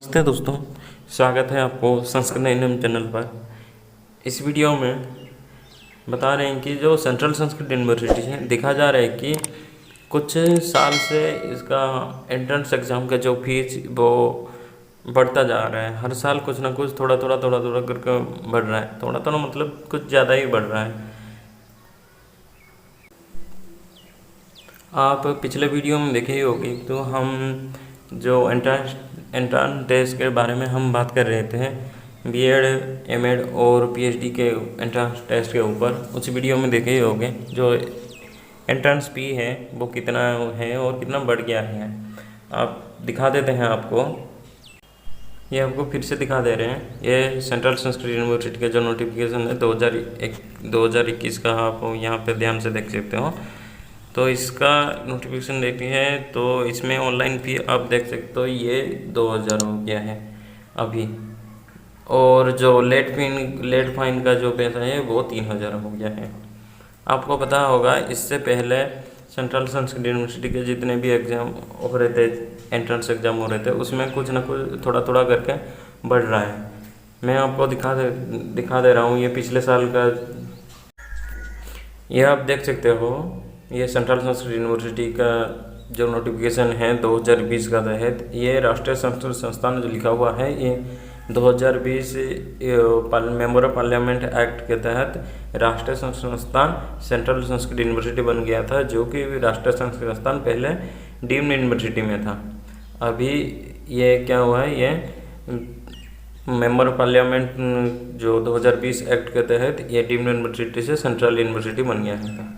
नमस्ते दोस्तों, स्वागत है आपको संस्कृत एनएम चैनल पर। इस वीडियो में बता रहे हैं कि जो सेंट्रल संस्कृत यूनिवर्सिटी है, देखा जा रहा है कि कुछ साल से इसका एंट्रेंस एग्ज़ाम का जो फीस वो बढ़ता जा रहा है। हर साल कुछ ना कुछ थोड़ा थोड़ा करके बढ़ रहा है। थोड़ा थोड़ा मतलब कुछ ज़्यादा ही बढ़ रहा है। आप पिछले वीडियो में देखे ही होगी, तो हम जो एंट्रेंस टेस्ट के बारे में हम बात कर रहे थे, बीएड, एमएड और पीएचडी के एंट्रेंस टेस्ट के ऊपर। उस वीडियो में देखे ही होंगे जो एंट्रेंस फी है वो कितना है और कितना बढ़ गया है। आप दिखा देते हैं आपको, ये आपको फिर से दिखा दे रहे हैं। ये सेंट्रल संस्कृत यूनिवर्सिटी का जो नोटिफिकेशन है 2021 का, आप यहाँ पे ध्यान से देख सकते हो। तो इसका नोटिफिकेशन देखते हैं तो इसमें ऑनलाइन फ़ी आप देख सकते हो, ये 2000 हो गया है अभी। और जो लेट फाइन का जो पैसा है वो 3000 हो गया है। आपको पता होगा, इससे पहले सेंट्रल संस्कृत यूनिवर्सिटी के जितने भी एग्ज़ाम हो रहे थे, एंट्रेंस एग्ज़ाम हो रहे थे, उसमें कुछ ना कुछ थोड़ा थोड़ा करके बढ़ रहा है। मैं आपको दिखा दे रहा हूँ। ये पिछले साल का, ये आप देख सकते हो। ये सेंट्रल संस्कृत यूनिवर्सिटी का जो नोटिफिकेशन है 2020 का तहत, ये राष्ट्रीय संस्कृत संस्थान जो लिखा हुआ है, ये 2020 मेंबर ऑफ पार्लियामेंट एक्ट के तहत राष्ट्रीय संस्कृत संस्थान सेंट्रल संस्कृत यूनिवर्सिटी बन गया था, जो कि राष्ट्रीय संस्कृत संस्थान पहले डीम्ड यूनिवर्सिटी में था। अभी ये क्या हुआ है, ये मेंबर ऑफ पार्लियामेंट जो 2020 एक्ट के तहत ये डीम्ड यूनिवर्सिटी से सेंट्रल यूनिवर्सिटी बन गया है।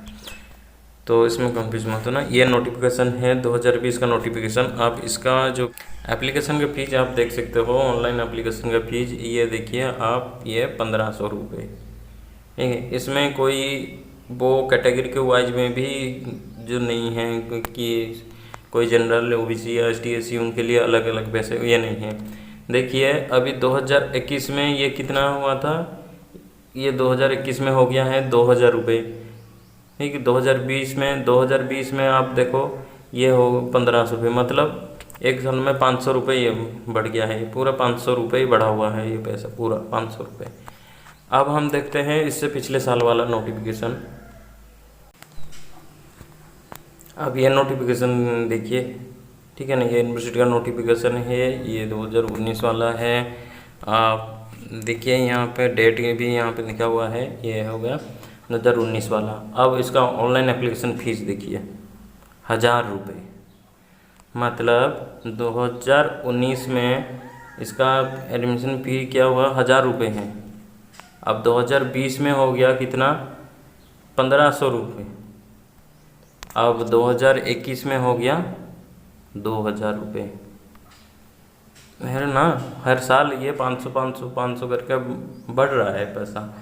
तो इसमें कंफ्यूज मत होना। ये नोटिफिकेशन है 2020 का नोटिफिकेशन। आप इसका जो एप्लीकेशन का फ़ीस आप देख सकते हो, ऑनलाइन एप्लीकेशन का फ़ीस ये देखिए आप, ये 1500 रुपये। ठीक है, इसमें कोई वो कैटेगरी के वाइज में भी जो नहीं है कि कोई जनरल, ओबीसी या एसटी एससी उनके लिए अलग अलग पैसे, ये नहीं है। देखिए अभी 2021 में ये कितना हुआ था, ये 2021 में हो गया है 2000 रुपये। ठीक है, 2020 में आप देखो ये हो 1500 रुपये, मतलब एक साल में 500 रुपये ये बढ़ गया है। पूरा 500 रुपये बढ़ा हुआ है ये पैसा, पूरा 500 रुपये। अब हम देखते हैं इससे पिछले साल वाला नोटिफिकेशन। अब ये नोटिफिकेशन देखिए, ठीक है ना, ये यूनिवर्सिटी का नोटिफिकेशन है, ये 2019 वाला है। आप देखिए यहाँ पे डेट भी यहाँ पे लिखा हुआ है, ये हो गया 2019 वाला। अब इसका ऑनलाइन एप्लीकेशन फ़ीस देखिए 1000 रुपये, मतलब 2019 में इसका एडमिशन फ़ी क्या हुआ, 1000 रुपये है। अब 2020 में हो गया कितना, 1500 रुपये। अब 2021 में हो गया 2000 रुपये। है ना, हर साल ये 500 करके बढ़ रहा है पैसा।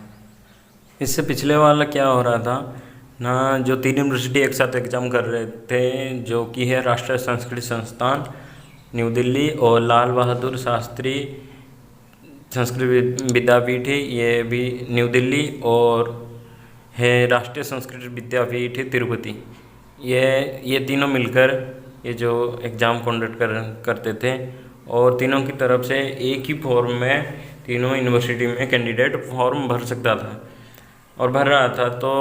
इससे पिछले वाला क्या हो रहा था ना, जो 3 यूनिवर्सिटी एक साथ एग्ज़ाम कर रहे थे, जो कि है राष्ट्रीय संस्कृत संस्थान न्यू दिल्ली और लाल बहादुर शास्त्री संस्कृत विद्यापीठ, ये भी न्यू दिल्ली, और है राष्ट्रीय संस्कृत विद्यापीठ तिरुपति। ये तीनों मिलकर ये जो एग्ज़ाम कंडक्ट करते थे, और तीनों की तरफ से एक ही फॉर्म में तीनों यूनिवर्सिटी में कैंडिडेट फॉर्म भर सकता था और भर रहा था। तो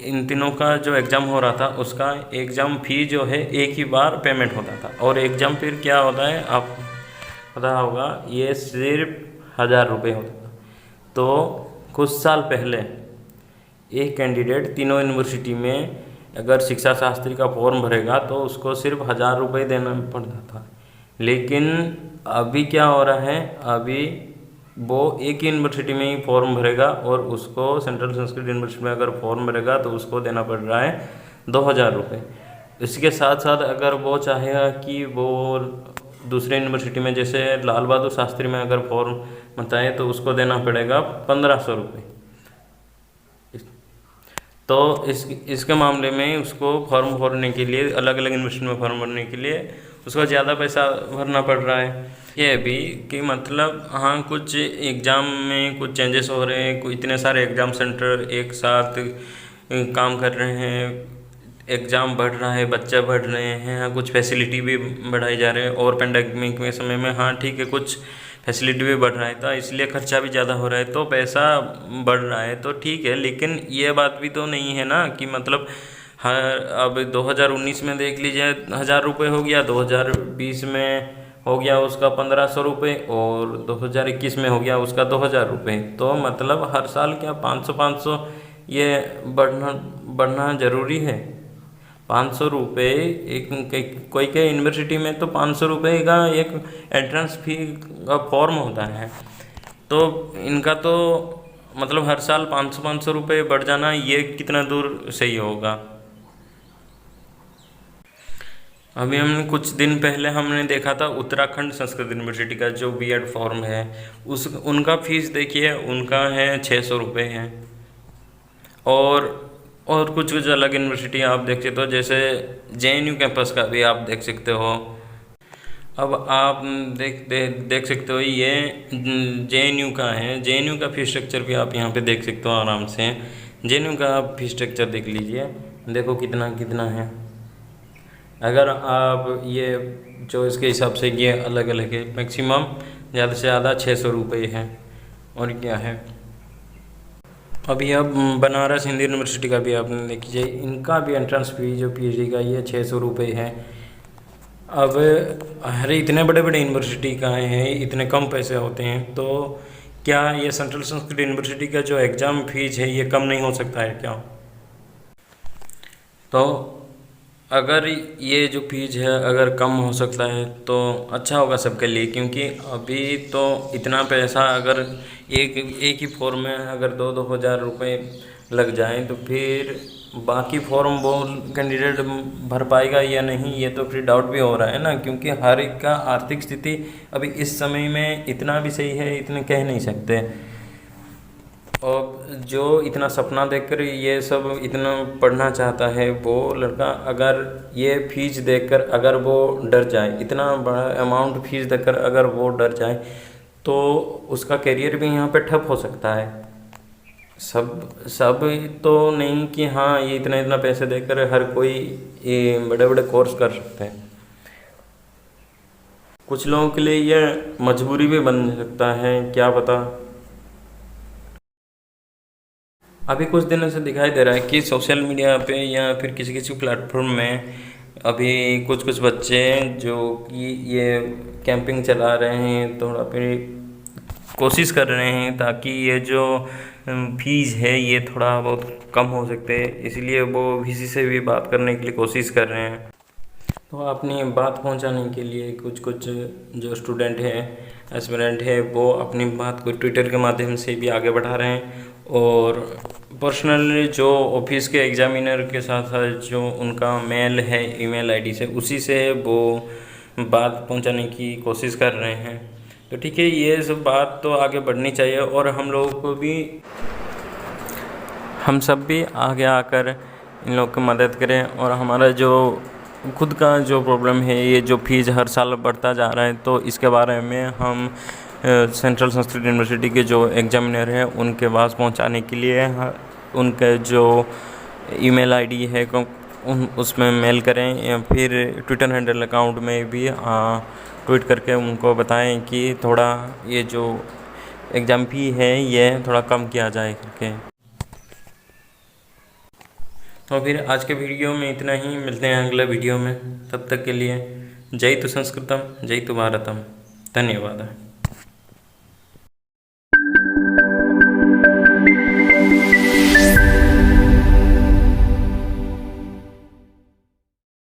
इन तीनों का जो एग्ज़ाम हो रहा था, उसका एग्ज़ाम फ़ी जो है एक ही बार पेमेंट होता था। और एग्ज़ाम फिर क्या होता है आप पता होगा, ये सिर्फ 1000 रुपये होता था। तो कुछ साल पहले एक कैंडिडेट तीनों यूनिवर्सिटी में अगर शिक्षा शास्त्री का फॉर्म भरेगा तो उसको सिर्फ 1000 रुपये देना पड़ता था। लेकिन अभी क्या हो रहा है, अभी वो एक ही यूनिवर्सिटी में ही फॉर्म भरेगा और उसको सेंट्रल संस्कृत यूनिवर्सिटी में अगर फॉर्म भरेगा तो उसको देना पड़ रहा है 2000 रुपये। इसके साथ साथ अगर वो चाहेगा कि वो दूसरे यूनिवर्सिटी में, जैसे लाल बहादुर शास्त्री में अगर फॉर्म बताए, तो उसको देना पड़ेगा 1500 रुपये। तो इसके मामले में उसको फॉर्म भरने के लिए, अलग अलग यूनिवर्सिटी में फॉर्म भरने के लिए उसको ज़्यादा पैसा भरना पड़ रहा है। ये भी कि मतलब हाँ, कुछ एग्ज़ाम में कुछ चेंजेस हो रहे हैं, इतने सारे एग्ज़ाम सेंटर एक साथ काम कर रहे हैं, एग्ज़ाम बढ़ रहा है, बच्चे बढ़ रहे हैं, कुछ फैसिलिटी भी बढ़ाई जा रहे हैं, और पेंडेमिक के समय में हाँ ठीक है कुछ फैसिलिटी भी बढ़ रहा है, तो इसलिए खर्चा भी ज़्यादा हो रहा है, तो पैसा बढ़ रहा है तो ठीक है। लेकिन ये बात भी तो नहीं है ना कि मतलब हर अब 2019 में देख लीजिए 1,000 रुपये हो गया, 2020 में हो गया उसका 1,500 रुपये, और 2021 में हो गया उसका 2,000 रुपये। तो मतलब हर साल क्या 500 ये बढ़ना बढ़ना ज़रूरी है। 500 रुपये कोई के यूनिवर्सिटी में तो 500 रुपये का एक एंट्रेंस फी का फॉर्म होता है, तो इनका तो मतलब हर साल 500 रुपये बढ़ जाना ये कितना दूर सही होगा। अभी हमने कुछ दिन पहले हमने देखा था उत्तराखंड संस्कृत यूनिवर्सिटी का जो बीएड फॉर्म है, उस उनका फीस देखिए, उनका है 600 रुपये है। और कुछ कुछ अलग यूनिवर्सिटी आप देख सकते हो, जैसे जेएनयू कैंपस का भी आप देख सकते हो। अब आप देख सकते हो ये जेएनयू का है, जेएनयू का फीस स्ट्रक्चर भी आप यहाँ पे देख सकते हो आराम से। जेएनयू का आप फीस स्ट्रक्चर देख लीजिए, देखो कितना कितना है। अगर आप ये जो इसके हिसाब से ये अलग अलग है, मैक्सिमम ज़्यादा से ज़्यादा 600 रुपये है। और क्या है, अभी अब बनारस हिंदू यूनिवर्सिटी का भी आपने देख लीजिए, इनका भी एंट्रेंस फी जो पीएचडी का ये 600 रुपये है। अब अरे इतने बड़े बड़े यूनिवर्सिटी का हैं, इतने कम पैसे होते हैं, तो क्या ये सेंट्रल संस्कृत यूनिवर्सिटी का जो एग्ज़ाम फीस है ये कम नहीं हो सकता है क्या? तो अगर ये जो फीस है अगर कम हो सकता है तो अच्छा होगा सबके लिए, क्योंकि अभी तो इतना पैसा अगर एक ही फॉर्म में अगर 2,000 रुपये लग जाएं तो फिर बाकी फॉर्म वो कैंडिडेट भर पाएगा या नहीं, ये तो फिर डाउट भी हो रहा है ना, क्योंकि हर एक का आर्थिक स्थिति अभी इस समय में इतना भी सही है इतने कह नहीं सकते। और जो इतना सपना देखकर ये सब इतना पढ़ना चाहता है वो लड़का अगर ये फीस देखकर अगर वो डर जाए, इतना बड़ा अमाउंट फीस देकर अगर वो डर जाए तो उसका करियर भी यहाँ पे ठप हो सकता है। सब तो नहीं कि हाँ ये इतना इतना पैसे देकर हर कोई ये बड़े बड़े कोर्स कर सकते हैं। कुछ लोगों के लिए ये मजबूरी भी बन सकता है, क्या पता। अभी कुछ दिनों से दिखाई दे रहा है कि सोशल मीडिया पे या फिर किसी किसी प्लेटफॉर्म में अभी कुछ कुछ बच्चे हैं जो कि ये कैंपिंग चला रहे हैं, थोड़ा फिर कोशिश कर रहे हैं ताकि ये जो फीस है ये थोड़ा बहुत कम हो सकते हैं, इसलिए वो किसी से भी बात करने के लिए कोशिश कर रहे हैं। तो अपनी बात पहुंचाने के लिए कुछ कुछ जो स्टूडेंट हैं, एस्पिरेंट है, वो अपनी बात को ट्विटर के माध्यम से भी आगे बढ़ा रहे हैं, और पर्सनली जो ऑफिस के एग्जामिनर के साथ साथ जो उनका मेल है ईमेल आईडी से, उसी से वो बात पहुंचाने की कोशिश कर रहे हैं। तो ठीक है, ये सब बात तो आगे बढ़नी चाहिए, और हम लोगों को भी, हम सब भी आगे आकर इन लोग की मदद करें। और हमारा जो खुद का जो प्रॉब्लम है, ये जो फीस हर साल बढ़ता जा रहा है, तो इसके बारे में हम सेंट्रल संस्कृत यूनिवर्सिटी के जो एग्जामिनर हैं उनके पास पहुंचाने के लिए उनके जो ईमेल आईडी है उसमें मेल करें, या फिर ट्विटर हैंडल अकाउंट में भी ट्वीट करके उनको बताएं कि थोड़ा ये जो एग्ज़ाम फी है ये थोड़ा कम किया जाए करके। तो फिर आज के वीडियो में इतना ही, मिलते हैं अगले वीडियो में। तब तक के लिए जय तु संस्कृतम जय तु भारतम, धन्यवाद।